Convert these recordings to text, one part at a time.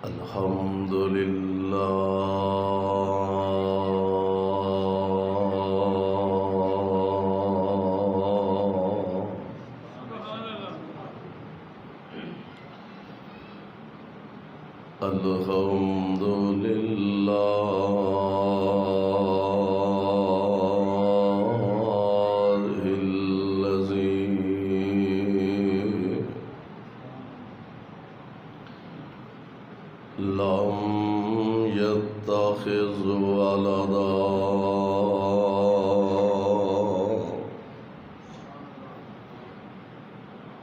الحمد لله الحمد لله الذي لم يتخذ ولدا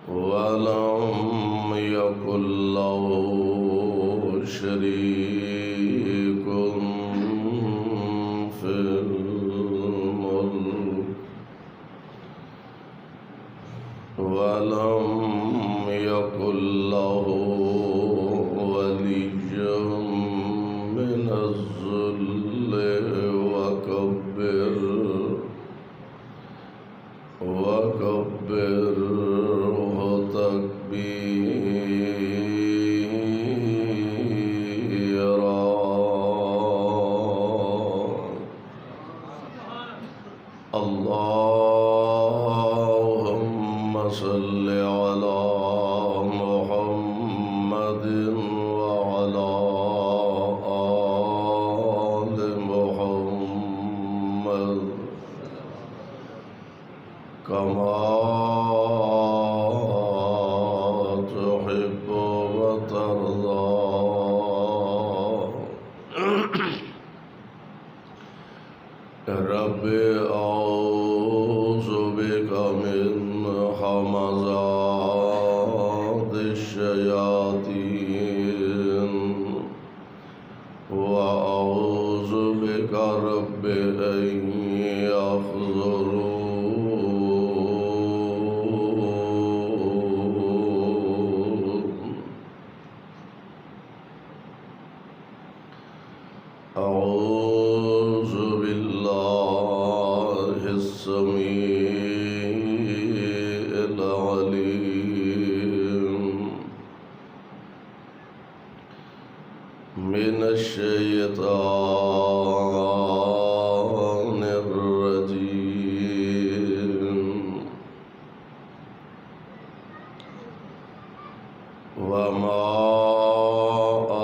ولم يكن له شريك في الملك ولم يكن له ولي من الذل وكبره تكبيرا. اللهم صل على محمد وعلى آل محمد كما تحب وترضى. رب أعوذ بك من همزات الشياطين وأعوذ بك رب أن يحضرون. أعوذ بالله السميع العليم من الشيطان الرجيم. وما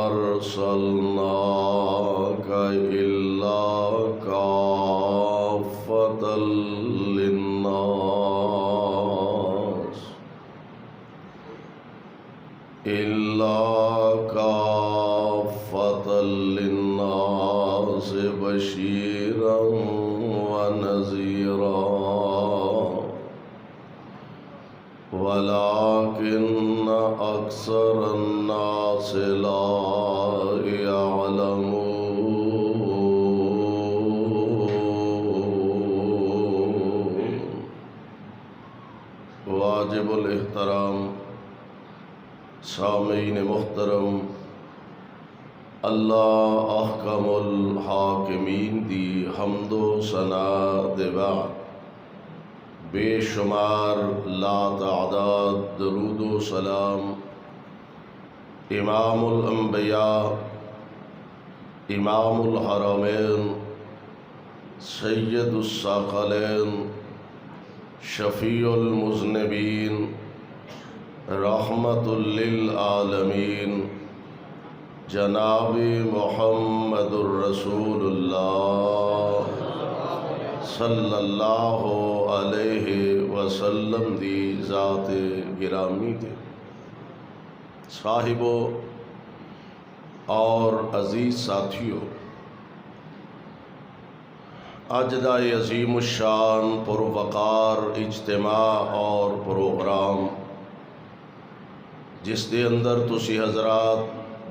أرسلناك إلا كافة للناس بشيرا ونذيرا ولكن أكثر الناس لا يعلمون. واجب الاحترام سامعین محترم، اللہ احکم الحاکمین دی حمد و ثنا دے بعد بے شمار لا تعداد درود و سلام امام الانبیاء، امام الحرمین، سید الثقلین، شفیع المذنبین، رحمت للعالمین، جناب محمد الرسول اللہ صلی اللہ علیہ وسلم دی ذات گرامی دے صاحبوں اور عزیز ساتھیوں، اج دا عظیم الشان پروقار اجتماع اور پروگرام جس دے اندر تسی حضرات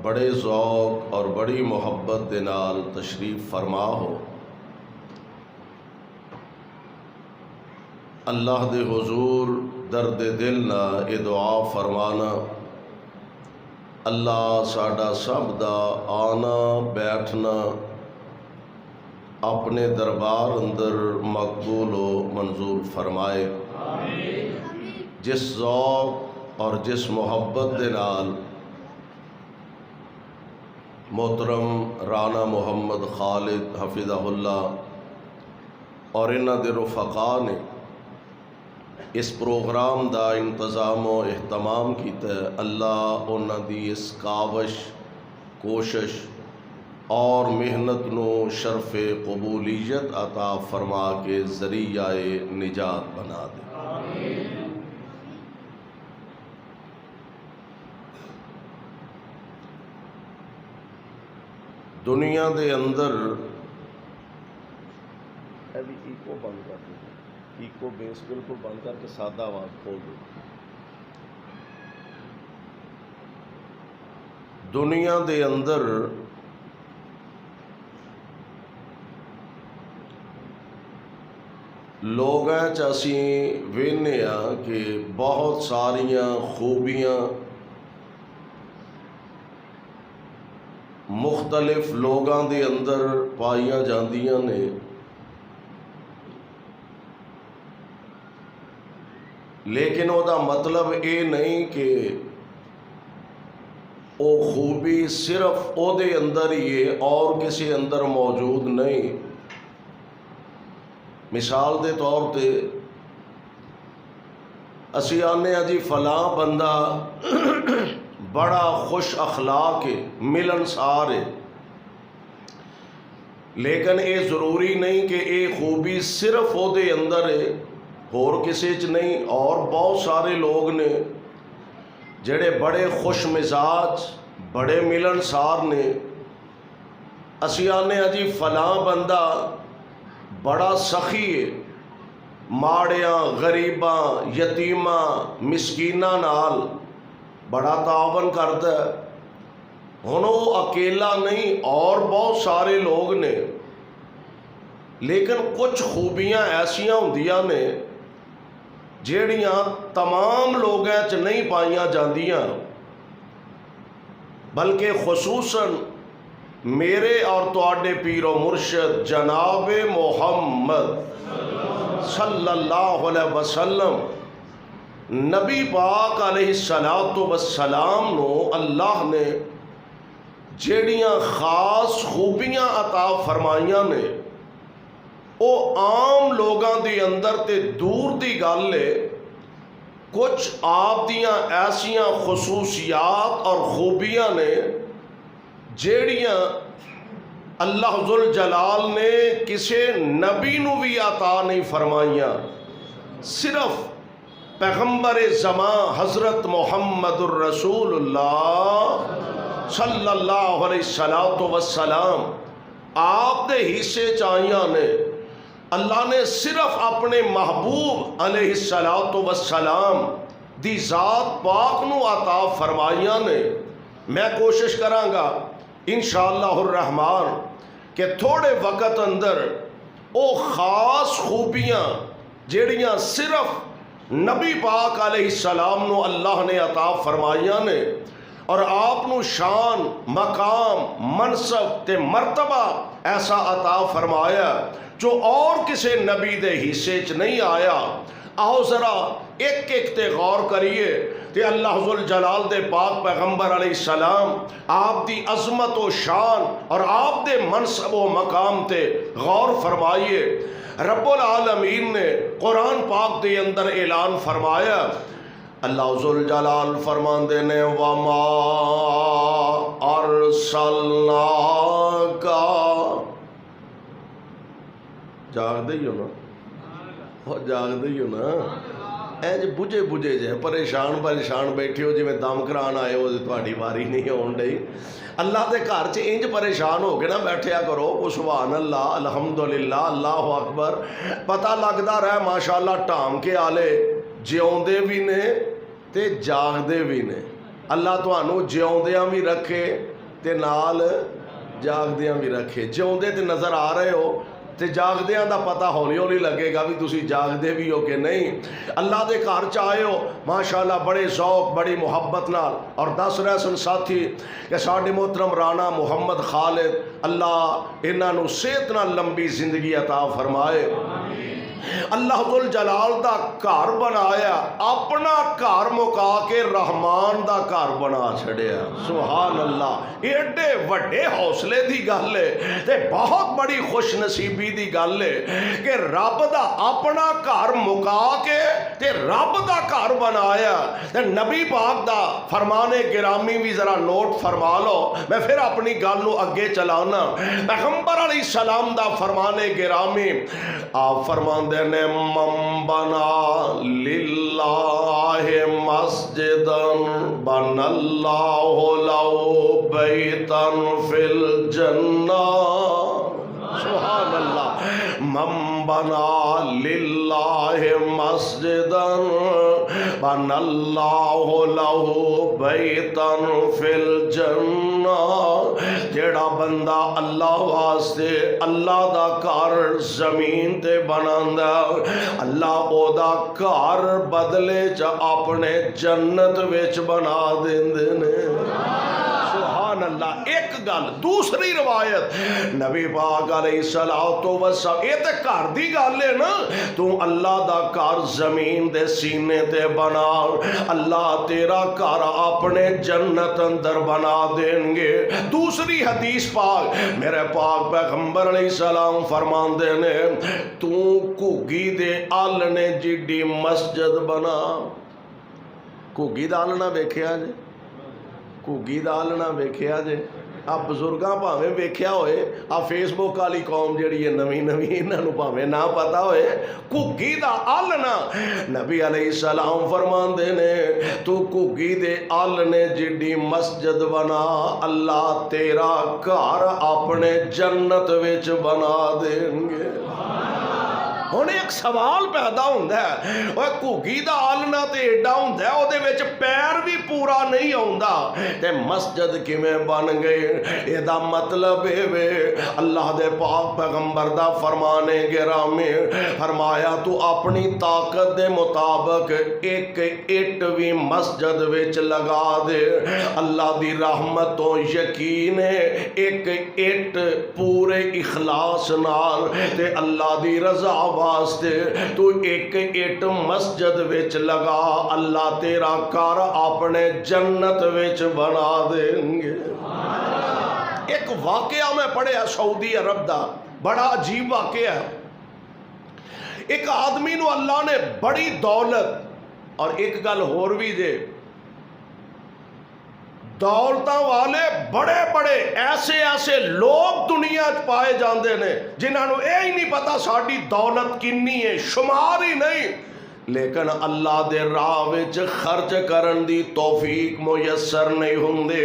بڑے ذوق اور بڑی محبت دے نال تشریف فرما ہو، اللہ دے حضور درد دل نہ اے دعا فرمانا، اللہ ساڈا سب دا آنا بیٹھنا اپنے دربار اندر مقبول و منظور فرمائے. جس ذوق اور جس محبت دے نال محترم رانا محمد خالد حفظہ اللہ اور انہاں دے رفقا نے اس پروگرام دا انتظام و اہتمام کیتا ہے۔ اللہ انہاں دی اس کاوش، کوشش اور محنت نو شرف قبولیت عطا فرما کے ذریعہ نجات بنا دے۔ دنیا دے اندر ایکو بند کر دو، ایکو بیس بالکل بند کر کے سادہ آواز کھول دو۔ دنیا دے اندر لوگاں چاسی وینے ہاں کہ بہت ساریاں خوبیاں مختلف لوگاں دے اندر پائیاں جاندیاں نے، لیکن او دا مطلب اے نہیں کہ او خوبی صرف او دے اندر ہی ہے اور کسی اندر موجود نہیں۔ مثال دے طور تے اسی آنے جی فلاں بندہ بڑا خوش اخلاق ہے، ملنسار ہے، لیکن اے ضروری نہیں کہ اے خوبی صرف او دے اندر ہے اور کسی چ نہیں۔ اور بہت سارے لوگ نے جڑے بڑے خوش مزاج، بڑے ملنسار نے، اسی آنے جی فلاں بندہ بڑا سخی ہے، ماڑیاں، غریباں، یتیماں، مسکیناں نال بڑا تعاون کرتا ہے۔ ہن وہ اکیلا نہیں، اور بہت سارے لوگ نے، لیکن کچھ خوبیاں ایسیاں ہوندیاں نے جیڑیاں تمام لوگاں چ نہیں پائیاں جاندیاں، بلکہ خصوصاً میرے اور تواڈے پیر و مرشد جناب محمد صلی اللہ علیہ وسلم نبی پاک علیہ السلام نو اللہ نے جیڑیاں خاص خوبیاں عطا فرمائیاں نے، او عام لوگاں دی اندر تے دور دی گل ہے۔ کچھ آپ دیاں ایسیاں خصوصیات اور خوبیاں نے جیڑیاں اللہ ذوالجلال نے کسے نبی نو بھی عطا نہیں فرمائیاں، صرف پیغمبر زمان حضرت محمد الرسول اللہ صلی اللہ علیہ وسلم آپ دے حصے چاہیاں نے۔ اللہ نے صرف اپنے محبوب علیہ السلام دی ذات پاک نو عطا فرمائیاں نے۔ میں کوشش کراں گا انشاءاللہ الرحمن کہ تھوڑے وقت اندر او خاص خوبیاں جیڑیاں صرف نبی پاک علیہ السلام نو اللہ نے عطا فرمائیاں نے، اور آپ نو شان، مقام، منصب تے مرتبہ ایسا عطا فرمایا جو اور کسے نبی دے حصے چ نہیں آیا۔ آؤ ذرا ایک ایک تے غور کریے تے اللہ ذوالجلال دے پاک پیغمبر علیہ السلام آپ دی عظمت و شان اور آپ دے منصب و مقام تے غور فرمائیے۔ رب العالمین نے قرآن پاک دے اندر اعلان فرمایا، اللہ ذوالجلال فرماندے نے وَمَا أَرْسَلْنَاكَ، جاگ دئی ہو نا، بہت جاگ دئی ہو نا، اینج بجے بجے جے پریشان بیٹھے ہو جی میں دم کران آئے ہو تہاڈی واری نہیں آن ڈئی۔ اللہ دے گھر چ انج پریشان ہو کے نہ بیٹھیا کرو، سبحان اللہ، الحمدللہ، اللہ اکبر، پتہ لگدا رہے ماشاءاللہ ٹام کے آلے جیوندے بھی نے تے جاگدے بھی نے۔ اللہ تانوں جیوندیاں بھی رکھے تے نال جاگدیاں بھی رکھے۔ جیوندے تے نظر آ رہے ہو تے جاگدیاں دا پتہ ہولی ہولی لگے گا بھی تسی جاگدے بھی ہو کہ نہیں۔ اللہ دے گھر چ آئے ہو ماشاءاللہ بڑے ذوق، بڑی محبت نال، اور دس رہے سن ساتھی کہ ساڈے محترم رانا محمد خالد اللہ انہاں نو صحت نال لمبی زندگی عطا فرمائے۔ اللہ ذل جلال دا گھر بنایا، اپنا گھر مکا کے رحمان دا گھر بنا چھڑیا۔ سبحان اللہ، ایڈے وڈے حوصلے دی گل ہے تے بہت بڑی خوش نصیبی دی گل ہے کہ رب دا اپنا گھر مکا کے تے رب دا گھر بنایا۔ تے نبی پاک دا فرمان گرامی بھی ذرا نوٹ فرما لو، میں پھر اپنی گل نو اگے چلانا۔ پیغمبر علیہ السلام دا فرمان گرامی، آپ فرمان نے من بنا للہ مسجدن بن اللہ لہ بیتن فی الجنہ۔ سبحان اللہ، من بنا للہ مسجدن بن اللہ لہ بیتن فی الجنہ۔ جیڑا بندہ اللہ واسطے اللہ دا گھر زمین تے بناندا، اللہ او دا گھر بدلے چ اپنے جنت وچ بنا دیندے نے۔ سبحان اللہ، ایک گل۔ دوسری روایت نبی پاک علیہ السلام، یہ تے گھر دی گل ہے نا، تو اللہ دا گھر زمین دے سینے تے بنا، اللہ تیرا گھر اپنے جنت اندر بنا دیں گے۔ دوسری حدیث پاک میرے پاک پیغمبر علیہ السلام فرماندے نے، تو گھگی دے آلنے جیڈی مسجد بنا۔ گھگی دا آلنا ویکھیا جے؟ گھگی دا آلنا ویکھیا جے؟ آپ بزرگاں پاویں ویکھیا ہوئے، آپ فیس بک والی قوم جڑی ہے نویں نویں، انہاں نوں پاویں نہ پتہ ہوئے، گھگی دا آلنا نبی علیہ السلام فرماندے نے، تو گھگی دے آلنے جڑی مسجد بنا، اللہ تیرا گھر اپنے جنت وچ بنا دیں گے۔ ہن ایک سوال پیدا ہوندا ہے، اوے گھگی دا آلنا تے ایڈا ہوندا ہے، او دے وچ پیر بھی پورا نہیں آوندا تے مسجد کیویں بن گئی؟ اے دا مطلب اے وے اللہ دے پاک پیغمبر دا فرمان گرامی فرمایا، تو اپنی طاقت دے مطابق ایک اٹ بھی مسجد وچ لگا دے، اللہ دی رحمت تو یقین ہے ایک اٹ پورے اخلاص نال تے اللہ دی رضا واسطے تو ایک اٹ مسجد وچ لگا، اللہ تیرا گھر اپنے جنت وچ بنا دیں گے۔ ایک واقعہ میں پڑھیا سعودی عرب دا، بڑا عجیب واقعہ ہے۔ ایک آدمی نو اللہ نے بڑی دولت، اور ایک گل ہور بھی دے، دولتاں والے بڑے بڑے ایسے ایسے لوگ دنیا پائے جاندے نے جنہاں نو اے ہی نہیں پتا ساڈی دولت کنی ہے، شمار ہی نہیں، لیکن اللہ دے راہ وچ خرچ کرن دی توفیق میسر نہیں ہوندے،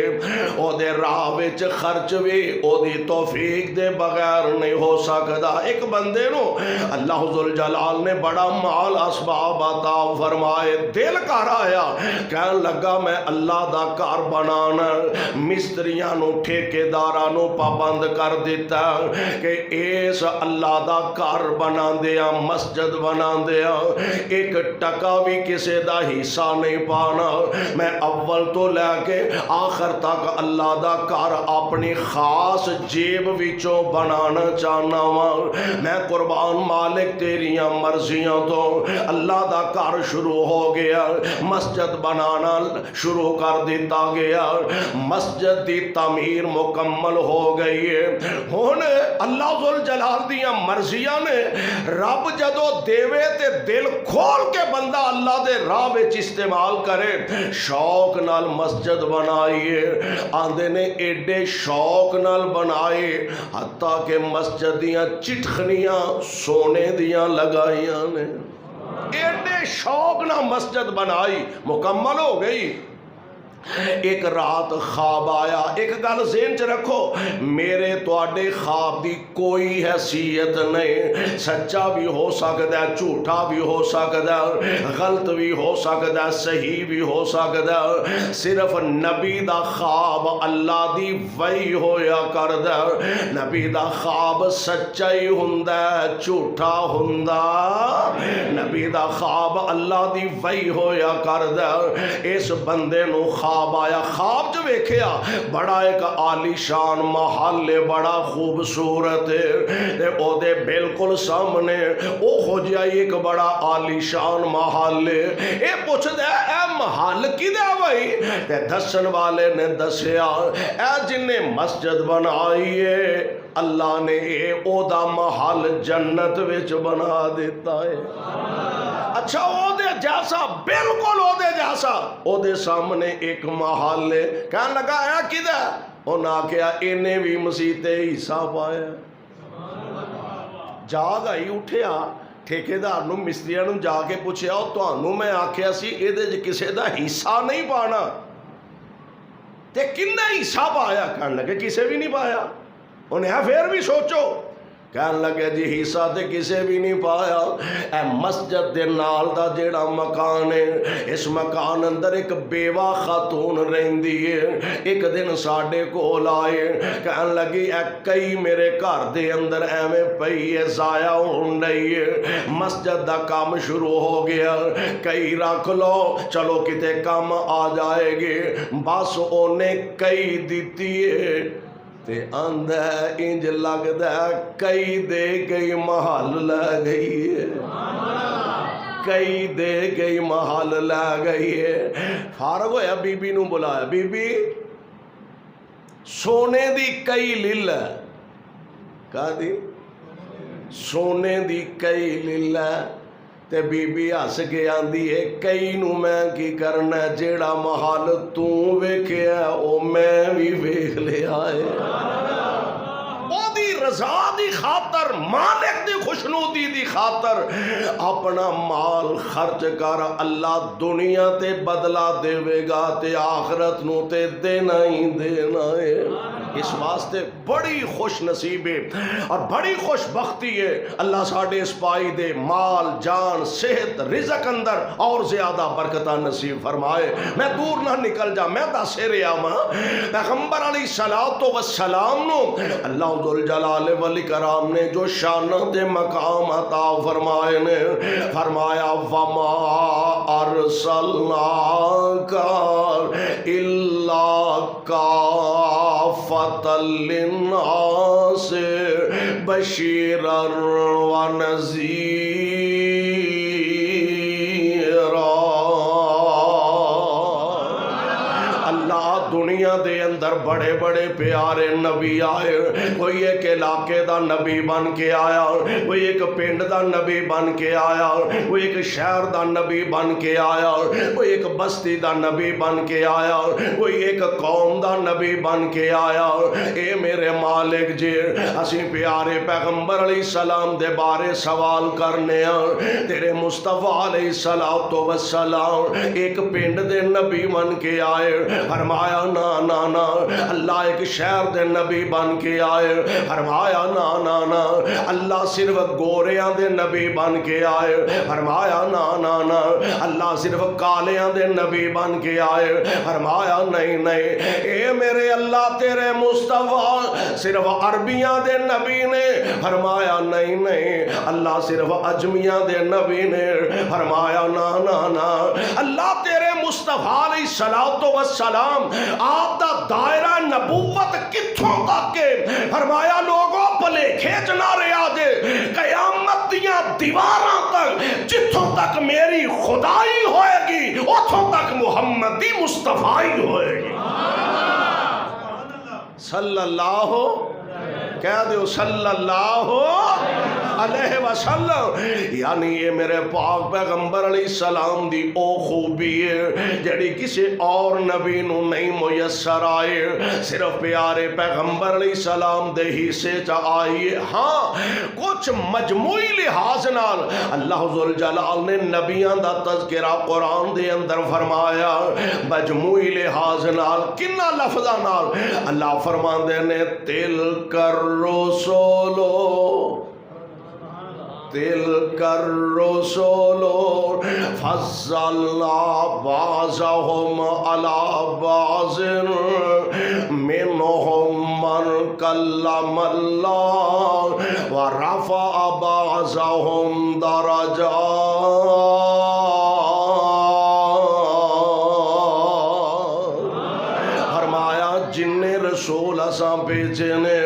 او دے راہ وچ خرچ بھی او دی توفیق دے بغیر نہیں ہو سکدا۔ ایک بندے نو اللہ ذل جلال نے بڑا مال اسباب عطا فرمائے، دل کر آیا، کہن لگا میں اللہ دا گھر بنانا، مستریاں نو ٹھیکیداراں نو پابند کر دیتا کہ اس اللہ دا گھر بنا دیا، مسجد بنا دیا، ایک ٹکا بھی کسے دا حصہ نہیں پانا، میں اول تو لے کے آخر تک اللہ دا گھر اپنی خاص جیب وچوں بنانا چاہنا ہوں، میں قربان مالک تیریاں مرضیاں تو اللہ دا گھر شروع ہو گیا، مسجد بنانا شروع کر دیتا گیا، مسجد دی تعمیر مکمل ہو گئی ہے۔ ہن اللہ ذل جلال دیاں مرضیاں نے رب جدو دیوے تے دل کھول کہ بندہ اللہ دے راہ وچ استعمال کرے، شوق نال مسجد بنائیے، آندے نے ایڈے شوق نال بنائے حتیٰ کہ مسجد دیاں چٹخنیاں سونے دیاں لگائیاں نے، ایڈے شوق نال مسجد بنائی، مکمل ہو گئی۔ ایک رات خواب آیا، ایک گل ذہن چ رکھو، میرے تواڈے خواب دی کوئی حیثیت نہیں، سچا بھی ہو سکتا ہے، جھوٹا بھی ہو سکتا ہے، غلط بھی ہو سکتا ہے، صحیح بھی ہو سکتا ہے، صرف نبی دا خواب اللہ دی وحی ہویا کردا، نبی دا خواب سچا ہی ہوندا ہے، جھوٹا ہوندا، نبی دا خواب اللہ دی وحی ہویا کردا۔ اس بندے نو خواب خواب آیا، خواب جو ویکھیا بڑا ایک عالی شان محل ہے، بڑا خوبصورت ہے، او دے بالکل سامنے او ہو جائی ایک بڑا عالی شان محل ہے۔ اے پوچھ دے اے محل کی دے بھائی؟ تے دسن والے نے دسیا اے جن نے مسجد بنائی ہے اللہ نے اے او دا محل جنت وچ بنا دیتا ہے۔ اچھا او دے جیسا، بالکل او دے جیسا، او دے سامنے ایک محل ہے، کہنے لگا اے کدھر؟ انہاں کہا انہیں بھی مسیح تے حصہ پایا۔ جاگ آئی اٹھیا ٹھیکیدار نو مستریاں نو جا کے پوچھیا او تانوں میں آکھیا سی اے دے کسے دا حصہ نہیں پانا تے کنے حصہ پایا؟ کہنے لگے کسے بھی نہیں پایا۔ انہیں پھر بھی سوچو، کہنے لگے جی حصہ تے کسے بھی نہیں پایا۔ اے مسجد دے نال دا جیڑا مکان ہے، اس مکان اندر ایک بیوہ خاتون رہندی ہے۔ ایک دن ساڈے کول آئے، کہنے لگی اے کئی میرے گھر دے اندر ایویں پئی ہے، ضائع ہون رہی ہے، مسجد دا کام شروع ہو گیا، کئی رکھ لو چلو کتے کام آ جائے گے، بس اونے کئی دیتی ہے تے آندہ انج لگدا کئی دے گئی محل لے گئی ہے، کئی دے گئی محل لے گئی ہے۔ فارغ ہویا بی بی نو بلایا، بی بی سونے دی کئی لل ہے، کہا دی سونے دی کئی لل ہے، تے بی بی ہس کے آندی ہے کئی نو میں کی کرنا ہے، جیڑا محل تو ویکھیا او میں بھی ویکھ لیا ہے۔ او دی رضا دی خاطر، مالک دی خوشنودی دی خاطر اپنا مال خرچ کر، اللہ دنیا تے بدلہ دے گا تے آخرت نو تے دینا ہی دینا ہے۔ اس واسطے بڑی خوش نصیب ہے اور بڑی خوش بختی ہے، اللہ ساڑھے اس پائی دے مال جان صحت رزق اندر اور زیادہ برکتہ نصیب فرمائے۔ میں دور نہ نکل جا، میں داسے رہا ماں پیغمبر علیہ السلام نو اللہ ذوالجلال والاکرام نے جو شانت مقام عطا فرمائے نے، فرمایا وما ارسلناک الا کافۃ للناس بشیرا ونذیرا۔ دنیا دے اندر بڑے بڑے پیارے نبی آئے، کوئی ایک علاقے دا نبی بن کے آیا، کوئی ایک پنڈ دا نبی بن کے آیا، کوئی ایک شہر دا نبی بن کے آیا، کوئی ایک بستی دا نبی بن کے آیا، کوئی ایک قوم دا نبی بن کے آیا۔ اے میرے مالک جی اسی پیارے پیغمبر علیہ السلام دے بارے سوال کرنے ہیں، تیرے مصطفیٰ علیہ السلام ایک پنڈ دے نبی بن کے آئے، فرمایا نا نا نا، اللہ ایک شہر دے نبی بن کے آئے، فرمایا نا نا نا، اللہ صرف گوریاں دے نبی بن کے آئے، فرمایا نا نا نا، اللہ صرف کالیاں دے نبی بن کے آئے، فرمایا نہیں نہیں، اے میرے اللہ تیرے مصطفیٰ صرف عربیاں دے نبی نے، فرمایا نہیں نہیں، اللہ صرف اجمیاں دے نبی نے، فرمایا نا نا نا، اللہ تیرے مصطفیٰ علیہ السلام آپ دا دائرہ نبوت کتھوں تک کے، فرمایا لوگوں پلے کھیچ نہ رہا جے قیامت دیاں دیواراں تک، جتھوں تک میری خدائی ہوئے گی اتھوں تک محمدی مصطفیٰ ہوئے گی۔ صلی اللہ کہہ دیو صلی اللہ علیہ وسلم، یعنی یہ میرے پاک پیغمبر علیہ السلام دی او خوبی ہے جڑی کسی اور نبی نو نہیں میسر آئے، صرف پیارے پیغمبر علیہ السلام دے ہی سے آئیے۔ ہاں کچھ مجموعی لحاظ نال اللہ ذوالجلال نے نبیان دا تذکرہ قرآن دے اندر فرمایا، مجموعی لحاظ نال کنہ لفظہ نال اللہ فرماندے نے تلک الرسول تلک الرسول فضلنا بعضهم على بعض منهم من کلم اللہ ورفع بعضهم درجات۔ رسول اساں بھیجے نے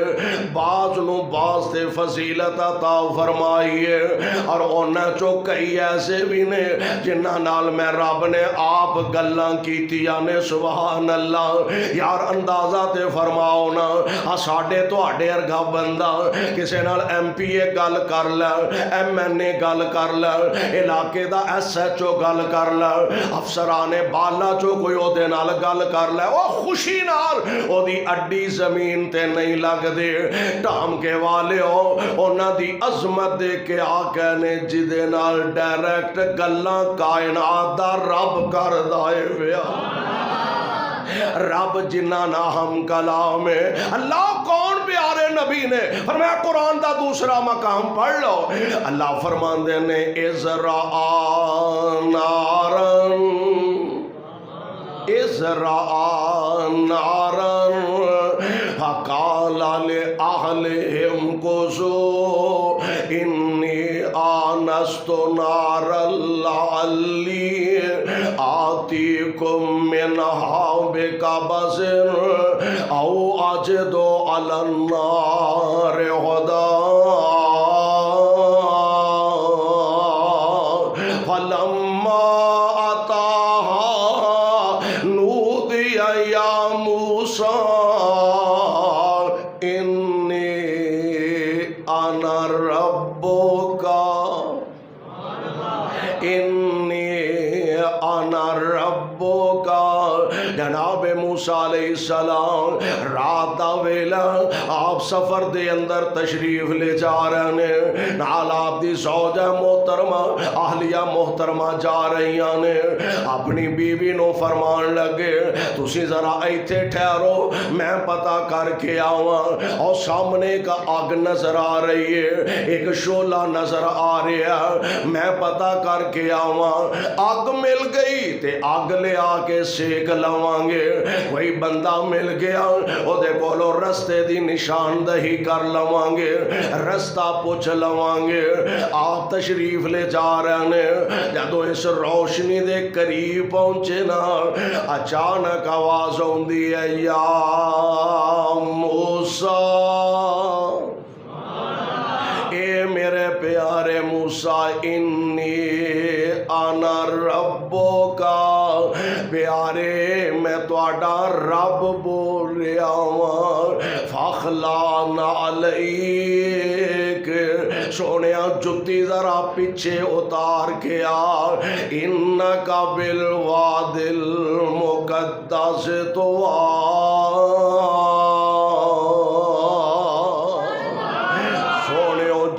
بعض نو بعض تے فضیلت عطا فرمائی ہے اور انہاں چو کئی ایسے بھی نے جنہاں نال میں رب نے آپ گلاں کیتیاں نے سبحان اللہ یار اندازہ تے فرماؤ نا ساڈے تواڈے ورگا بندہ کسے نال ایم پی اے گل کر لے ایم این اے گل کر لے علاقے دا ایس ایچ او گل کر لے افسران بالا چو کوئی او دے نال گل کر لے او خوشی نال او دی اڈی زمین تے نہیں لگ دے ٹام کے والے ہو انہاں دی عظمت دے کے آقا نے جدے نال ڈائریکٹ گلاں کائنات دا رب کر دائے ویا رب جنہ نا ہم کلام ہے اللہ کون پیارے نبی نے فرمایا قرآن دا دوسرا مقام پڑھ لو اللہ فرماندے نے ازرا نارن ازرا نارن فقال لأهلهم كثوا إني آنست نارا لعلي آتيكم منها بقبس أو أجد على النار هدى فلما أتاها نودي يا موسى جناب موسیٰ علیہ السلام رات دا ویلا آپ سفر دے اندر تشریف لے جا رہے ہیں نال آپ دی زوجہ محترمہ اہلیہ محترمہ جا رہی نے اپنی بیوی نو فرمان لگے تسی ذرا ایتھے ٹھہرو میں پتہ کر کے آواں اور سامنے کا آگ نظر آ رہی ہے ایک شعلہ نظر آ رہا ہے میں پتہ کر کے آواں آگ مل گئی تے آگ لے آ کے سیک لواں گے کوئی بندہ مل گیا او دے کولو رستے دی نشاندہی کر لواں گے رستہ پوچھ لواں گے آپ تشریف لے جا رہے ہیں جدو اس روشنی دے قریب پہنچے نا اچانک آواز ہوندی ہے یا موسیٰ اے میرے پیارے موسیٰ انی انا ربکا پیارے میں تواڈا رب بول رہا ہوں فاخلعنا علیک سونیا جتی ذرا پیچھے اتار کے آ انکا بالواد المقدس طویٰ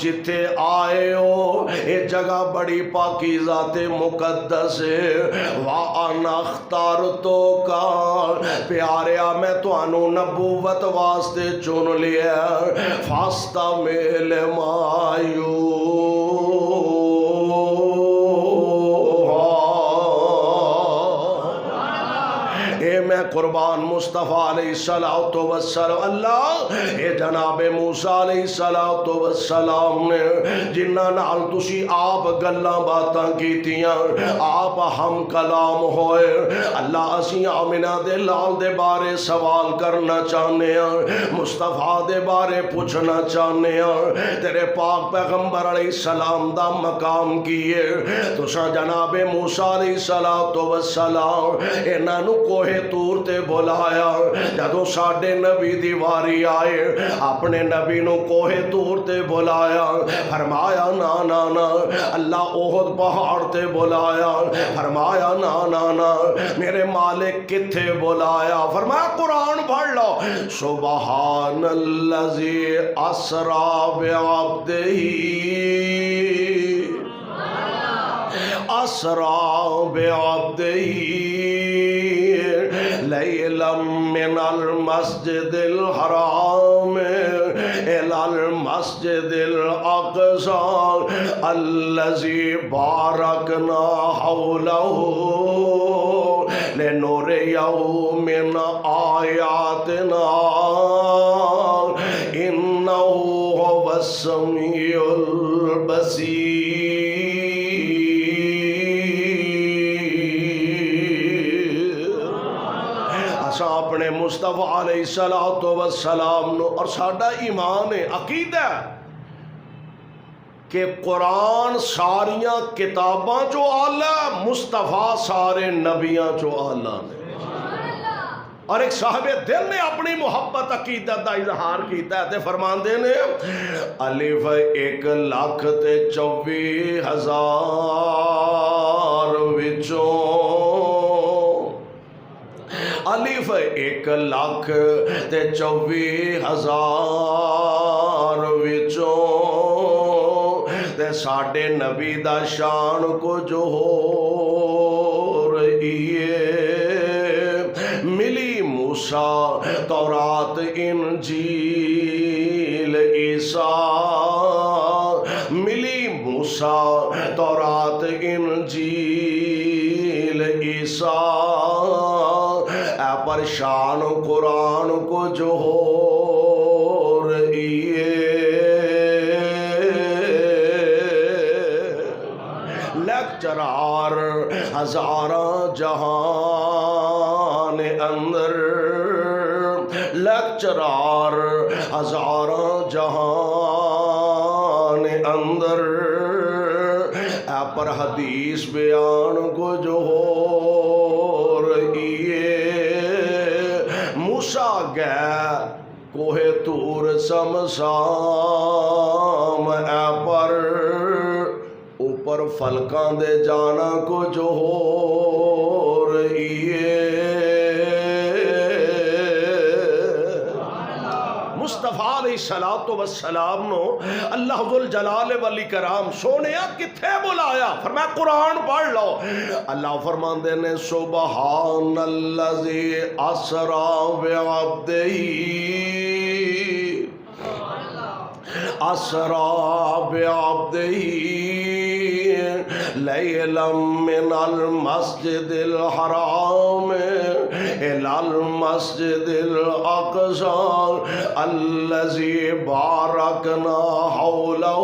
جتے آئے ہو یہ جگہ بڑی پاکیزہ تے مقدس ہے وَأَنَا اخْتَارْتُكَ پیاریا میں تو انو نبوت واسطے چن لیا فَاسْتَمِعْ لِمَا یوحیٰ میں قربان مصطفیٰ علیہ السلام اللہ اے جناب موسیٰ علیہ السلام نے جنہ نال تسی آپ گلاں باتاں کیتیاں آپ ہم کلام ہوئے اللہ اسی آمنہ دے لال دے بارے سوال کرنا چاہنے ہیں مصطفیٰ دے بارے پوچھنا چاہنے ہیں تیرے پاک پیغمبر علیہ السلام دا مقام کیے تو سا جناب موسیٰ علیہ السلام انہاں نو کوہ طور تے بلایا جدو ساڈے نبی دی واری آئے اپنے نبی نو کوہ طور تے بلایا فرمایا نا نا نا اللہ احد پہاڑ تے بلایا فرمایا نا نا نا میرے مالک کتھے بلایا فرمایا قرآن پڑھ لو سبحان الذی اسری بعبدہ اسری بعبدہ لیلا من المسجد الحرام الى المسجد الاقصى الذي باركنا حوله لنريه من آياتنا انه هو السميع البصير اپنے مصطفیٰ مصطفیٰ علیہ السلام نو اور ساڈا ایمان ہے، عقیدہ ہے کہ قرآن ساریاں کتاباں چو آلہ، مصطفیٰ سارے نبیاں چو آلہ نے۔ اور ایک صاحب دل نے اپنی محبت عقیدت دا اظہار کیتا ہے تے فرماندے نے الف 1,24,000 وچوں، الف 1,24,000 وچوں تے ساڈے نبی دا شان کو جو ہو رہی ہے، ملی موسیٰ تورات انجیل عیسیٰ، ملی موسیٰ تورات انجیل عیسیٰ، اے پر شان قرآن کو جو ہو رہی ہے، لیکچرار ہزاراں جہان اندر، لیکچرار ہزاراں جہان اندر، اے پر حدیث بیان کو جو ہو رہی ہے، موسیٰ گئے کوہ طور سمسام، اے پر اوپر فلکاں دے جانا کو جو ہو رہی ہے، مصطفیٰ علیہ السلام نو اللہ ذوالجلال والاکرام سونے کتھے بلایا؟ فرمایا قرآن پڑھ لو۔ اللہ فرماندے نے سبحان الذی اسریٰ بعبدہ، اسریٰ بعبدہ لیلا من المسجد الحرام الی المسجد الاقصی الذی بارکنا حولہ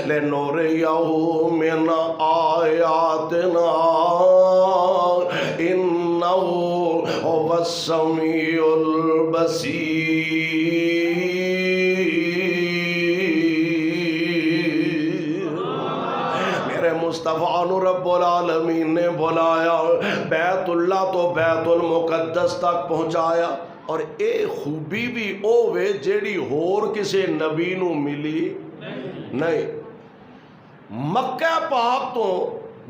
لنریہ من آیاتنا انہ هو السمیع البصیر۔ مصطفیٰ نو رب العالمین نے بلایا، بیت اللہ تو بیت المقدس تک پہنچایا، اور اے خوبی بھی اوے جیڑی ہور کسے نبی نو ملی نہیں۔ مکہ پاک تو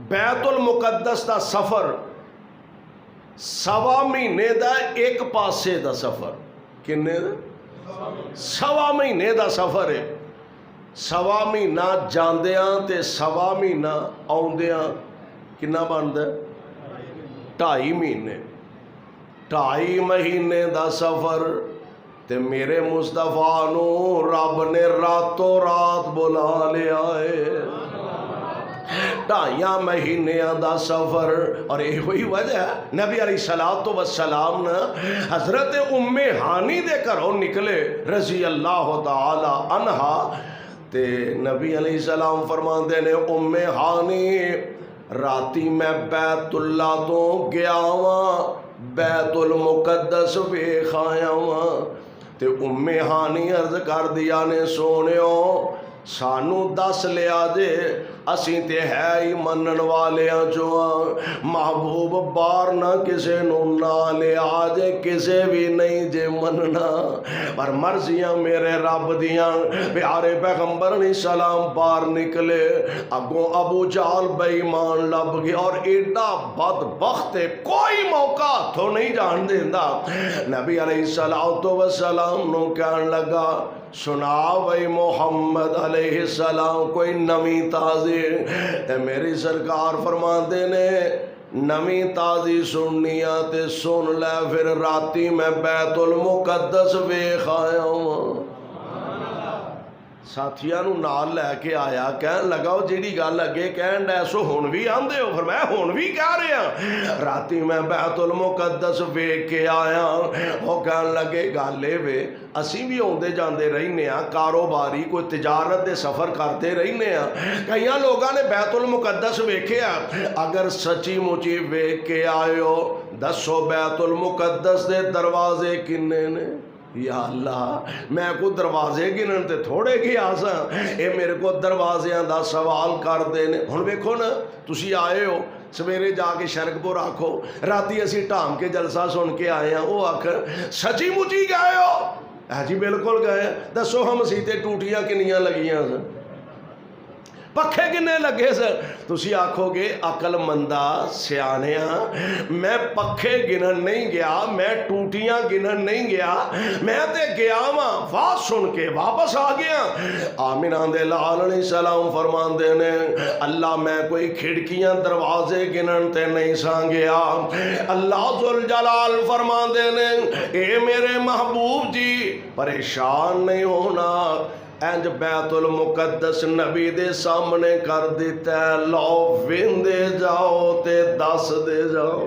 بیت المقدس دا سفر سوا مہینے دا ایک پاسے دا سفر، کنے دا؟ سوا مہینے دا سفر ہے، سوا مہینہ جاندیاں تے سوا مہینہ آؤندیاں کنا بندا ہے؟ 2.5 مہینے، 2.5 مہینے دا سفر تے میرے مصطفیٰ نو رب نے راتوں رات بلا لیا ہے، 2.5 مہینیاں دا سفر۔ اور یہ ہوئی وجہ ہے نبی علیہ السلام نے حضرت ام ہانی دے گھروں نکلے رضی اللہ تعالی عنہا، تے نبی علیہ السلام فرماندے نے ام ہانی راتی میں بیت اللہ تو گیا ہاں، بیت المقدس ویکھ آیا ہاں، تے ام ہانی عرض کر دیا نے سونیو سانو دس لیا دے، اسی تے ہے ہی منن والیاں جو محبوب بار نہ کسے نو نہ لیا جے، کسے بھی نہیں جے مننا، پر مرضیاں میرے رب دیاں۔ پیارے پیغمبر علیہ السلام بار نکلے، اگوں ابو جہل بے ایمان لب گیا، اور ایڈا بدبخت ہے کوئی موقع تو نہیں جان دیندا۔ نبی علیہ السلام نو کہن لگا سنا بھائی محمد علیہ السلام کوئی نمی تازی، تے میری سرکار فرماندے نے نمی تازی سننیاں تے سن لے، پھر راتی میں بیت المقدس ویکھ آیا ہوں۔ ساتھیاں نو نال لے کے آیا، کہن لگا جیڑی گل اگے کہن ڈے سو ہن بھی آندے ہو؟ فرمایا ہن بھی کہہ رہے ہیں، راتی میں بیت المقدس ویکھ کے آیا۔ وہ کہن لگے گل اے وے اسی بھی آندے جاندے رہنے ہاں، کاروباری کوئی تجارت دے سفر کرتے رہنے ہاں، کئی لوگاں نے بیت المقدس ویکھیا، اگر سچی مچی ویکھ کے آئے ہو دسو بیت المقدس دے دروازے کنے نے؟ یا اللہ میں کو دروازے گنن تے تھوڑے گی آساں، اے میرے کو دروازیاں دا سوال کر دینے۔ ہن ویکھو نا تسی آئے ہو سویرے جا کے شرک پور آکھو راتی اسی ٹام کے جلسہ سن کے آئے ہیں، وہ آکھ سچی مچی گئے ہو؟ جی بالکل گئے۔ دسو ہم مسیتیں ٹوٹیاں کنیاں لگیاں سن، پکھے کنے لگے سر؟ تسی آکھو گے عقل مندہ سیانیاں میں پکھے گنن نہیں گیا، میں ٹوٹیاں گنن نہیں گیا، میں تے گیا ماں واز سن کے واپس آ گیا۔ آمینہ دے لال علیہ السلام فرمان دینے اللہ میں کوئی کھڑکیاں دروازے گنن تے نہیں سان گیا۔ اللہ ذوالجلال فرمان دینے اے میرے محبوب جی پریشان نہیں ہونا، اینج بیت المقدس نبی دے سامنے کر دیتا ہے، لو ویندے جاؤ تے دس دے جاؤ،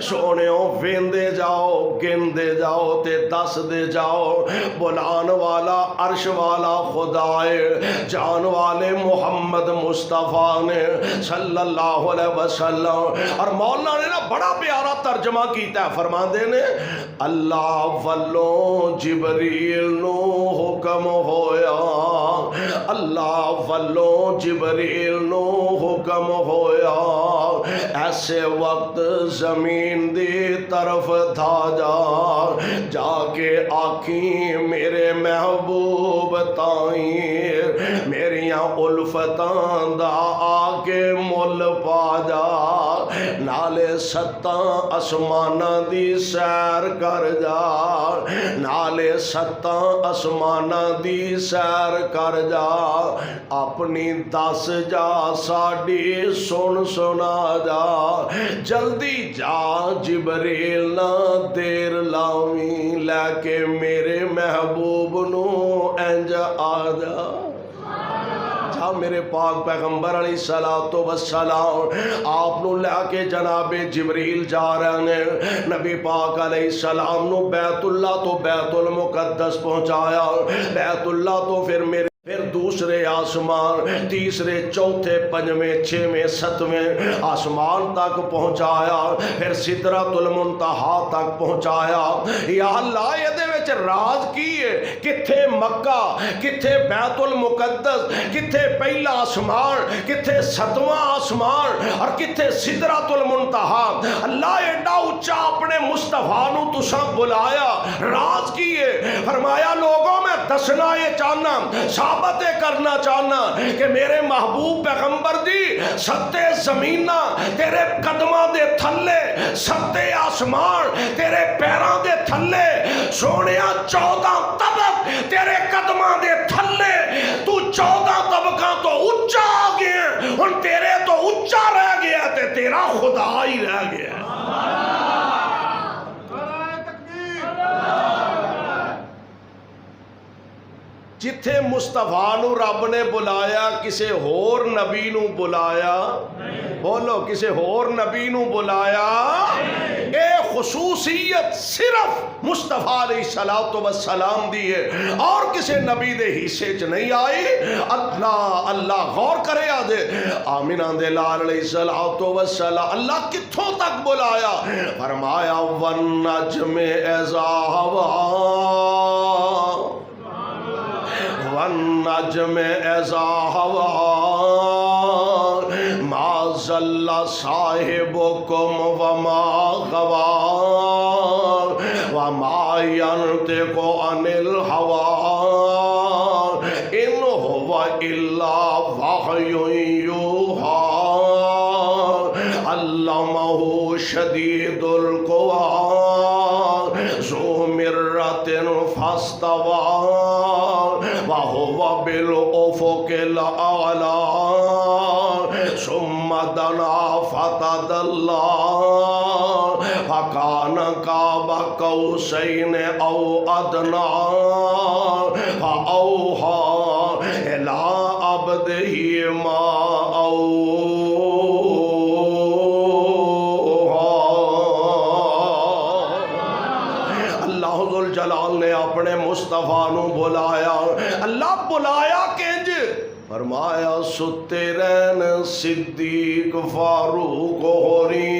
سونےوں ویندے جاؤ گندے جاؤ تے دس دے جاؤ۔ بلان والا عرش والا خدائے جان والے محمد مصطفیٰ نے صلی اللہ علیہ وسلم، اور مولانا نے نا بڑا پیارا ترجمہ کیتا ہے، فرما دینے اللہ والوں جبریل نو حکم ہویا، اللہ والوں جبریل نو حکم ہویا ایسے وقت زمین دی طرف تھا جا کے آکھیں میرے محبوب تائیں میریاں الفتاں دا آکے مل پا جا، نالے ستاں اسمانہ دی سیر کر جا، نالے ستاں اسمانہ دی سیر کر جا، اپنی دس جا ساڈی سن سنا جا، جلدی جا جبریل نہ دیر لاویں، لے کے میرے محبوب نو انج آ جا۔ جا میرے پاک پیغمبر علیہ السلام آپ نو لے کے جناب جبریل جا رہے ہیں، نبی پاک علیہ السلام نو بیت اللہ تو بیت المقدس پہنچایا، بیت اللہ تو پھر دوسرے آسمان، تیسرے چوتھے پنجویں چھویں ستویں آسمان تک پہنچایا، پھر سدرۃ المنتہا تک پہنچایا۔ یا اللہ یہ دے وچ راز کی ہے، کتھے مکہ، کتھے بیت المقدس، کتھے پہلا آسمان، کتھے ستواں آسمان اور کتھے سدرۃ المنتہا۔ اللہ ایڈا اونچا اپنے مصطفیٰ نو تساں بلایا، راز کی ہے؟ فرمایا لوگوں میں دسنا یہ چاہنا، ثابت کرنا چاہنا کہ میرے محبوب پیغمبر دی ستے زمینہ تیرے قدمہ دے تھلے، ستے آسمان تیرے پیران دے تھلے، سونیاں 14 طبق تیرے قدمہ دے تھلے، تو 14 طبقاں تو اونچا آ گیا، ان تیرے تو اونچا رہ گیا تے تیرا خدا ہی رہ گیا۔ جتھے مصطفیٰ نو رب نے بلایا کسے ہور نبی نو بلایا، بولو کسے ہور نبی نو بلایا، اے خصوصیت صرف مصطفیٰ علیہ السلام دی ہے اور کسے نبی دے حصے چ نہیں آئی۔ اللہ غور کرے آدھے آمینہ دے لال علیہ السلام اللہ کتھوں تک بلایا؟ فرمایا وَالنَّجْمِ إِذَا هَوَىٰ، وَالنَّجْمِ إِذَا هَوَىٰ مَا ضَلَّ صَاحِبُكُمْ وَمَا غَوَىٰ وَمَا يَنطِقُ عَنِ الْهَوَىٰ إِنْ هُوَ إِلَّا وَحْيٌ يُوحَىٰ عَلَّمَهُ شَدِيدُ الْقُوَىٰ ذُو مِرَّةٍ فَاسْتَوَىٰ وَهُوَ بِالْأُفُقِ الْأَعْلَىٰ ثُمَّ دَنَا فَتَدَلَّىٰ فَكَانَ قَابَ قَوْسَيْنِ أَوْ أَدْنَىٰ فَأَوْحَىٰ إِلَىٰ عَبْدِهِ مَا جلال نے اپنے مصطفیٰ نو بلایا، اللہ بلایا کنج؟ فرمایا ستے رہن صدیق فاروق ہوری،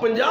50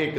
1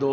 2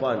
5।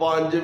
5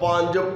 5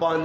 5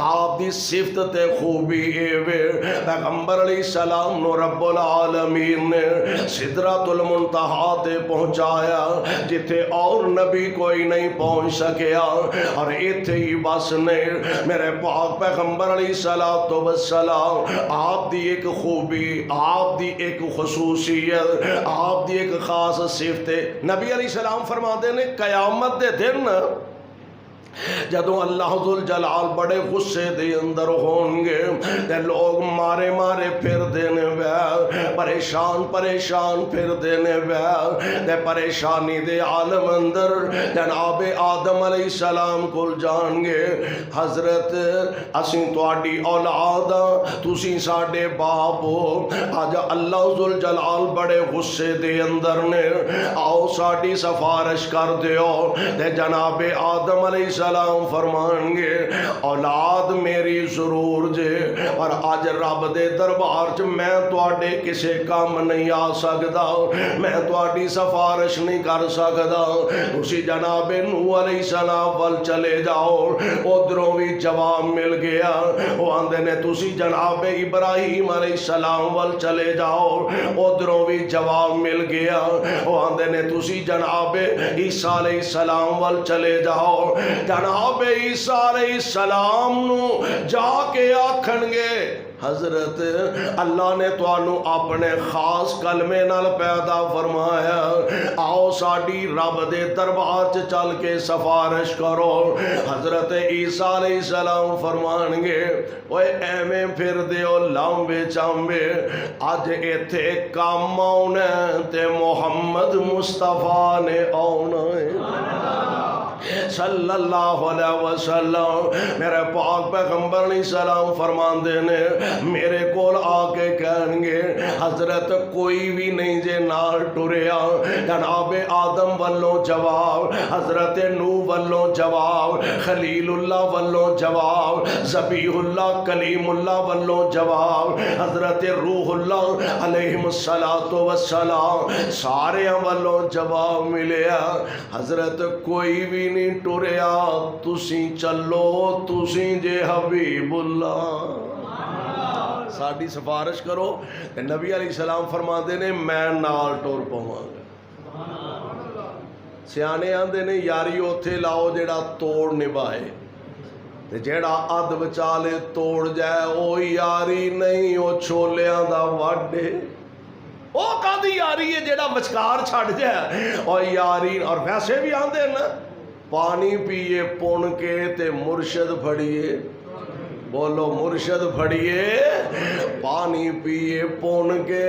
آپ دی صفت تے خوبی اے پیغمبر علیہ السلام نو رب العالمین نے سدرۃ المنتہا تے پہنچایا جتھے اور نبی کوئی نہیں پہنچ سکیا، اور ایتھے ہی بس نے میرے پاک پیغمبر علیہ السلام آپ دی ایک خوبی، آپ دی ایک خصوصیت، آپ دی ایک خاص صفت نبی علیہ السلام فرماتے ہیں قیامت دے دن جدوں اللہ ذوالجلال بڑے غصے دے اندر ہون گے تے لوگ مارے مارے پھر دینے وے، پریشان پریشان پھر دینے وے تے پریشانی دے عالم اندر جناب آدم علیہ السلام کول جان گے، حضرت اسیں تواڈی اولاد تسی ساڈے باپ ہو، اج اللہ ذوالجلال بڑے غصے دے اندر نے، آؤ ساڈی سفارش کر دیو تے جناب آدم علیہ السلام فرمان گے اولاد میری ضرور جے، اور آج رب دے دربار چ میں تواڈے کسے کام نہیں آ سکدا، میں تواڈی سفارش نہیں کر سکدا، تسی جناب نوح علیہ السلام ول چلے جاؤ، ادھروں بھی جواب مل گیا، وہ آندے نے تسی جناب ابراہیم علیہ السلام ول چلے جاؤ، ادھروں بھی جواب مل گیا، وہ آندے نے تسی جناب عیسیٰ علیہ السلام ول چلے جاؤ، جناب عیسیٰ علیہ السلام نو جا کے آکھن گے حضرت اللہ نے توانو اپنے خاص کلمے نال پیدا فرمایا، آؤ ساڈی رب دے دربار چ چل کے سفارش کرو، حضرت عیسیٰ علیہ السلام فرمان گے اوے ایویں پھر دیو لامبے چامبے، اج ایتھے کام آونا تے محمد مصطفیٰ نے آونا ہے صلی اللہ علیہ وسلم۔ میرے پاک پیغمبر علیہ السلام فرمان دینے میرے کول آ کے کہیں گے حضرت کوئی بھی نہیں جے نال ٹریا، جناب آدم والوں جواب، حضرت نوح والوں جواب، خلیل اللہ والوں جواب، ذبیح اللہ کلیم اللہ والوں جواب، حضرت روح اللہ علیہ السلام سارے والوں جواب ملیا، حضرت کوئی بھی نہیں ٹریا، تسی چلو تسی جے حبیب اللہ ساڈی سفارش کرو، نبی علیہ السلام فرماندے نے میں نال ٹور پواں گا، سیانے آندے نے یاری اوتھے لاؤ جیڑا توڑ نبھائے، جیڑا اد وچالے توڑ جائے او یاری نہیں، او چھولیاں دا واڈے، او کادی یاری ہے جیڑا وچکار چھڑ جائے اور یاری، اور ویسے بھی آندے نا پانی پیئے پون کے تے مرشد پھڑیے، بولو مرشد پھڑیے، پانی پیئے پون کے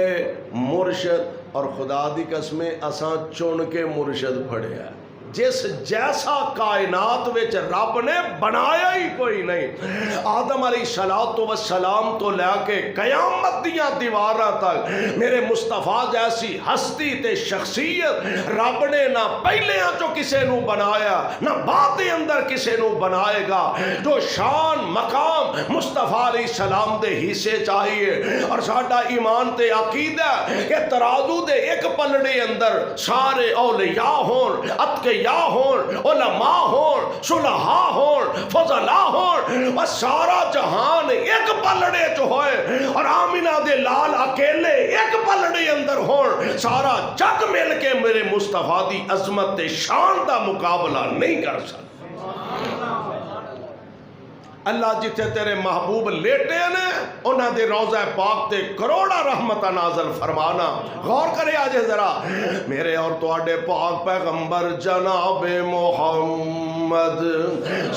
مرشد، اور خدا دی قسمیں اساں چن کے مرشد پھڑیا، جس جیسا کائنات وچ رب نے بنایا ہی کوئی نہیں، آدم علیہ السلام تو لے کے قیامت دیاں دیواراں تک میرے مصطفیٰ جیسی ہستی تے شخصیت رب نے نہ پہلیاں چو کسے نو بنایا نہ بعد دے اندر کسے نو بنائے گا، جو شان مقام مصطفیٰ علیہ السلام دے حصے چاہیے، اور ساڈا ایمان تے عقیدہ کہ ترازو دے ایک پلڑے اندر سارے اولیاء ہون، اتقیاء ہون، علماء ہون، صلحاء ہون، فضلاء ہون، اور سارا جہان ایک پلڑے چ ہوئے، اور آمینہ دے لال اکیلے ایک پلڑے اندر ہون، سارا جگ مل کے میرے مصطفیٰ دی عظمت تے شان دا مقابلہ نہیں کر سکتا۔ اللہ جتھے تیرے محبوب لیٹے نے انہاں دے روضہ پاک تے کروڑا رحمتہ نازل فرمانا، غور کرے آجے ذرا میرے اور تواڈے پاک پیغمبر جناب محمد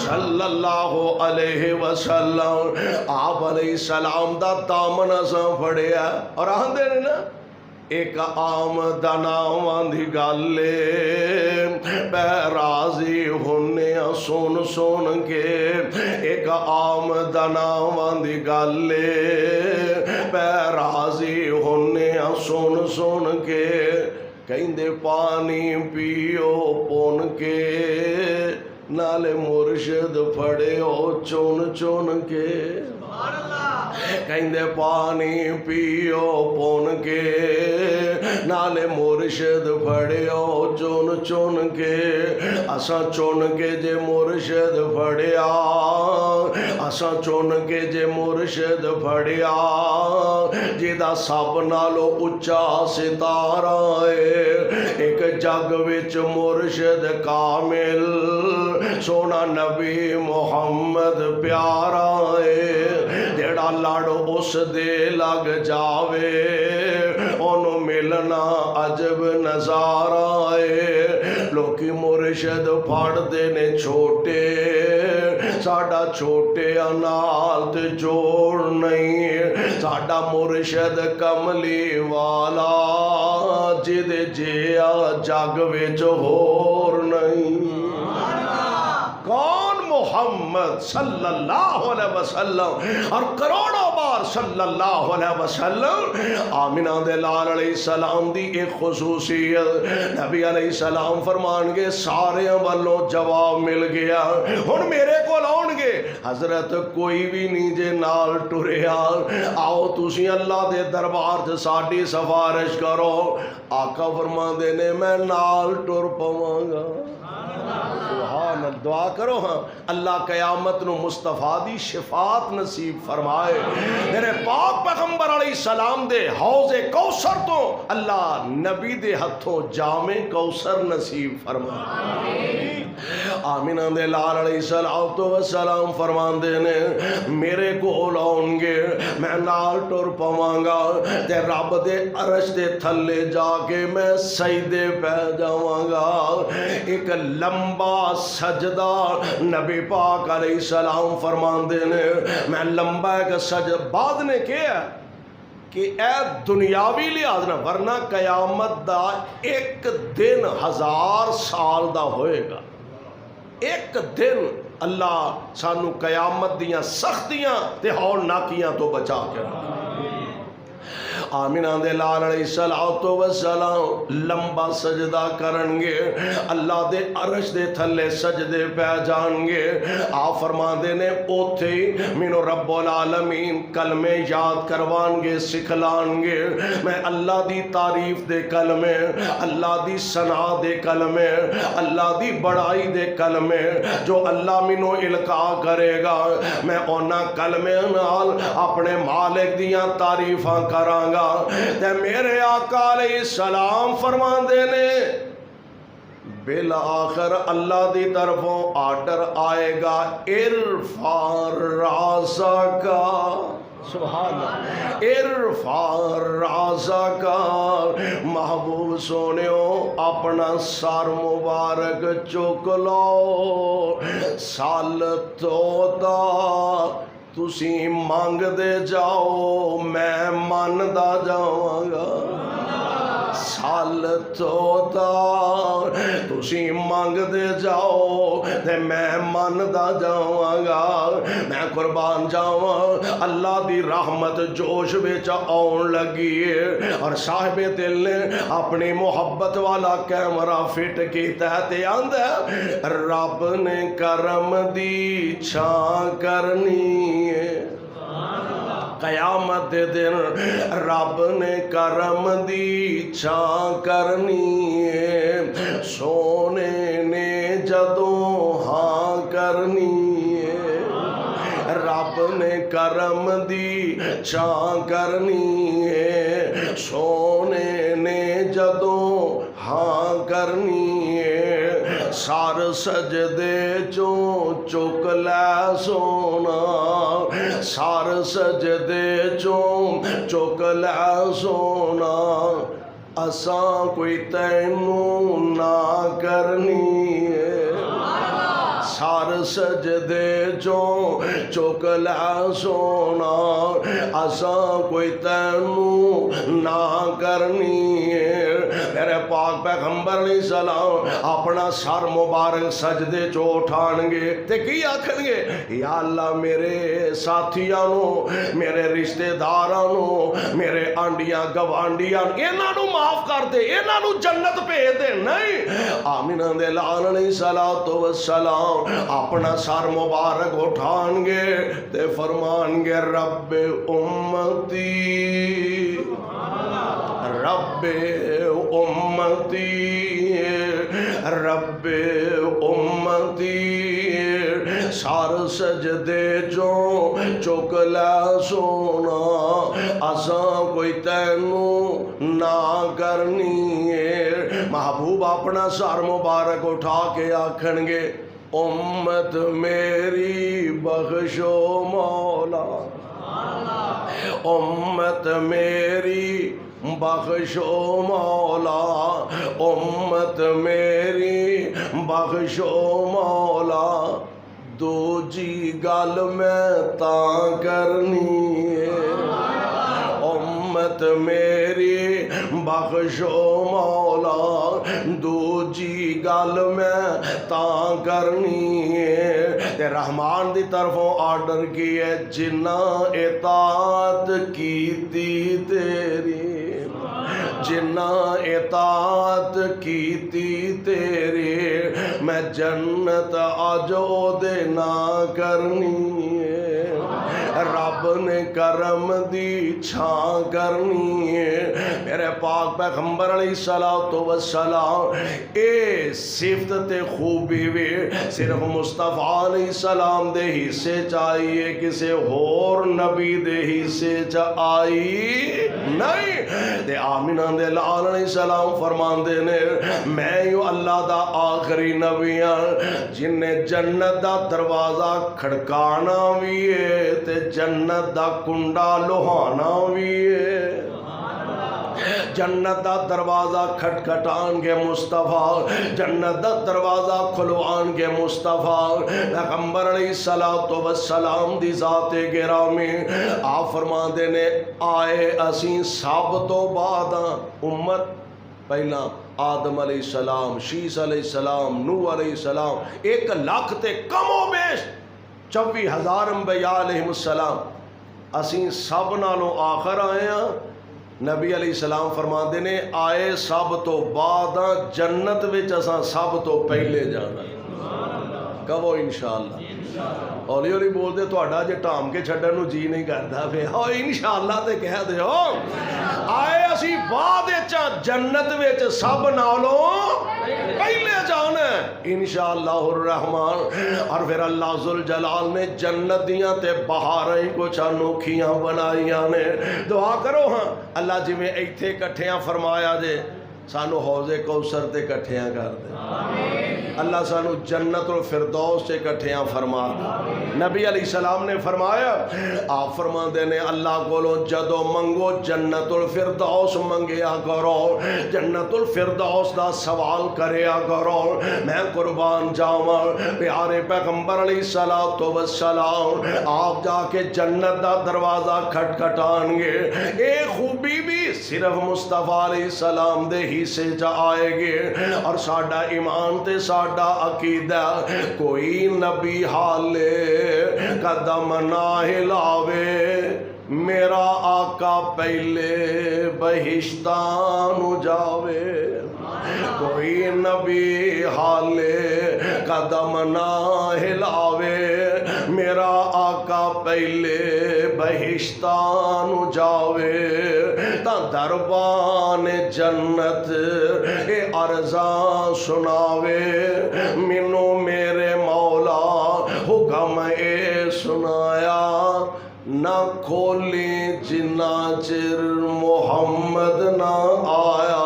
صلی اللہ علیہ وسلم آپ علیہ السلام دا دامن اساں پھڑیا، اور آندے نے نا ایک آمدناواں دی گالے بے راضی ہونے سن سن کے، ایک آمدناواں دی گالے بے راضی ہونے سن سن کے، کہندے پانی پیو پون کے نالے مرشد پھڑے ہو چون چون کے، کہندے پانی پیو پون کے نالے مرشد پھڑیو چون چون کے اساں چون کے جے مرشد پھڑیا اساں چون کے جے مرشد پھڑیا جیدہ سب نالو اچا ستارہ ہے ایک جگ وچ مرشد کامل سونا نبی محمد پیارا ہے جیڑا لڑ اس دے لگ جاوے انہوں ملنا عجب نظارہ ہے لوکی مرشد پھاڑ دینے چھوٹے ساڑا چھوٹے انالت جوڑ نہیں ساڑا مرشد کملی والا جد جیا جگ وچ ہور نہیں کون محمد صلی اللہ علیہ وسلم اور کروڑوں بار صلی اللہ علیہ وسلم آمینہ دے لال علیہ السلام دی ایک خصوصیت نبی علیہ السلام فرمان گے سارے والوں جواب مل گیا ہن میرے کو لاؤن گے حضرت کوئی بھی نیجے نال ٹریا آؤ تسی اللہ دے دربار سے ساڑی سفارش کرو آقا فرمان دینے میں نال ٹر پواں گا سبحان اللہ دعا کرو ہاں اللہ قیامت نو مصطفیٰ دی شفاعت نصیب فرمائے میرے پاک پیغمبر علیہ السلام دے حوض کوثر تو اللہ نبی دے ہتھوں جام کوثر نصیب فرمائے آمینہ دے لال علیہ السلام فرمان دینے میرے کو لاؤن گے میں نال ٹر پواں گا تے رب دے عرش دے تھلے جا کے میں سجدے پہ جاواں گا ایک لمبا سجدہ نبی پاک علیہ السلام فرمان دینے میں لمبا ایک سجدہ بعد نے کیا کہ اے دنیاوی لحاظ نہ ورنہ قیامت دا ایک دن 1000 سال دا ہوئے گا ایک دن اللہ سانو قیامت دیاں سختیاں تے ہور ناکیاں تو بچا کے رکھا آمینہ دے لال علیہ السلام لمبا سجدہ کرنگے اللہ دے عرش دے تھلے سجدے پہ جانگے آپ فرما دینے اوتھے منو رب العالمین کلمے یاد کروانگے سکھلانگے میں اللہ دی تعریف دے کلمے اللہ دی ثنا دے کلمے اللہ دی بڑائی دے کلمے جو اللہ منو القا کرے گا میں اونا کلمے نال اپنے مالک دیاں تعریفاں کرانگا تے میرے آقا علیہ السلام فرمان دینے بالآخر اللہ دی طرفوں آرڈر آئے گا ارفع راسک سبحان اللہ ارفع راسک محبوب سونیو اپنا سر مبارک چک لو سالتو دا تسی مانگ دے جاؤ میں ماندا جاواں گا سالتو دا تسی مانگ دے جاؤ تے میں ماندا جاواں گا میں قربان جاواں اللہ دی رحمت جوش وچ آن لگی ہے اور صاحب دل نے اپنی محبت والا کیمرہ فٹ کیتا ہے تے آندا رب نے کرم دی چھاں کرنی ہے قیامت دے دن رب نے کرم دی چھاں کرنی ہے سونے نے جدوں ہاں کرنی ہے رب نے کرم دی چھاں کرنی ہے سونے نے جدوں ہاں کرنی ہے سار سجدے چوں چک لے سونا سار سجدے چوں چک لے سونا اساں کوئی تینوں نہ کرنی ہے سار سجدے چوں چک لے سونا اساں کوئی تینوں نہ کرنی ہے میرے پاک پیغمبر علیہ السلام اپنا سر مبارک سجدے چو اٹھان گے تے کی آکھن گے یا اللہ میرے ساتھیاں نو میرے رشتہ داراں نو میرے آنڈیاں گوانڈیاں انہاں نو معاف کر دے انہاں نو جنت بھیج دے نہیں آمینہ دے لال علیہ السلام اپنا سر مبارک اٹھان گے تے فرمان گے رب امتی رب امتی رب امتی سار سجدے جو چکلا سونا اساں کوئی تینوں نہ کرنی ہے محبوب اپنا سر مبارک اٹھا کے آکھن گے امت میری بخشو مولا امت میری بخشو مولا امت میری بخشو مولا دو جی گل میں تاں کرنی ہے امت میری بخشو مولا دو جی گل میں تاں کرنی ہے تے رحمان دی طرفوں آرڈر کی ہے جنہ اطاعت کیتی تیری جنہ اطاعت کیتی تیری میں جنت آجو دے نہ کرنی ہے رب نے کرم دی چھاں کرنی ہے میرے پاک پیغمبر علیہ السلام اے صفت تے خوبی بھی صرف مصطفیٰ علیہ السلام دے حصے چاہیے کسے اور نبی دے حصے چاہیے نہیں تے آمینہ دے لال علیہ السلام فرمان دے نے میں یوں اللہ دا آخری نبی ہاں جن نے جنت دا دروازہ کھڑکانا بھی ہے تے جنت دا کنڈا لوہانا بھی ہے جنت دا دروازہ کھٹکھٹان گے مصطفیٰ جنت دا دروازہ کھلوان گے مصطفیٰ پیغمبر علیہ السلام دی ذات گرامی آپ فرما دینے آئے اسیں سب تو بعد امت پہلا آدم علیہ السلام شیس علیہ السلام نوح علیہ السلام 1 لاکھ تے کم و بیش 24,000 انبیاء علیہ السلام اسیں سب نالوں آخر آئے ہیں نبی علیہ السلام فرما دینے آئے سب تو بعد جنت وچ اساں سب تو پہلے جانا کہو انشاءاللہ اولی اولی بول دے تو اڈا جے ٹام کے چھڑن نو جی نہیں کرتا پھر ہو انشاءاللہ تے کہہ دے ہو آئے اسی بعد جنت وچ سب نالوں پہلے جانا انشاءاللہ الرحمن اور پھر اللہ ذوالجلال نے جنت دیاں تے بہاریں کچھ انوکھیاں بنائیاں نے دعا کرو ہاں اللہ جی میں ایتھے کٹھیاں فرمایا دے سانو حوض کوثر تے کٹھیاں کر دے اللہ سانو جنت الفردوس سے کٹھیاں فرما دے نبی علیہ السلام نے فرمایا آپ فرما دینے اللہ کولو جدو منگو جنت الفردوس منگیا کرو جنت الفردوس دا سوال کریا کرو میں قربان جاواں پیارے پیغمبر علیہ السلام آپ جا کے جنت دا دروازہ کھٹکھٹان گے اے خوبی بھی صرف مصطفیٰ علیہ السلام دے ہی سے جا آئے گے اور ساڈا ایمان تے ساڈا عقیدہ کوئی نبی حالے قدم نہ ہلاوے میرا آقا پہلے بہشتان جاوے کوئی نبی حالے قدم نہ ہلاوے میرا آقا پہلے بہشتان جاوے تا دربان جنت اے عرضاں سناوے منو میرے مولا حکم اے سنایا نہ کھولی جنا چر محمد نہ آیا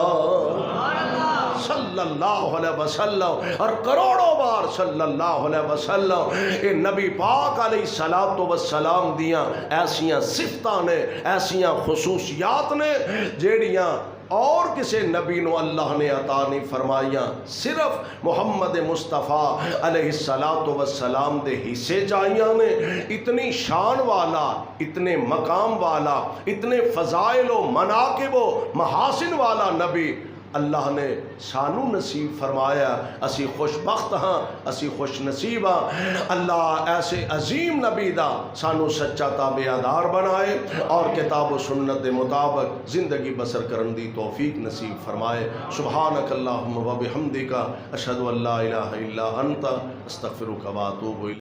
صلی اللہ علیہ وسلم اور کروڑوں بار صلی اللہ علیہ وسلم اے نبی پاک علیہ السلام دیاں ایسیاں صفتاں نے ایسیاں خصوصیات نے جیڑیاں اور کسے نبی نو اللہ نے عطا نہیں فرمائیاں صرف محمد مصطفیٰ علیہ السلام دے حصے چاہیاں نے اتنی شان والا اتنے مقام والا اتنے فضائل و مناقب و محاسن والا نبی اللہ نے سانو نصیب فرمایا، اسی خوش بخت ہاں، اسی خوش نصیب ہاں۔ اللہ ایسے عظیم نبی دا سانو سچا تابعدار بنائے اور کتاب و سنت دے مطابق زندگی بسر کرن دی توفیق نصیب فرمائے۔ سبحانک اللہم و بحمدک، اشہد ان لا الہ الا انت، استغفرک و اتوب الیک۔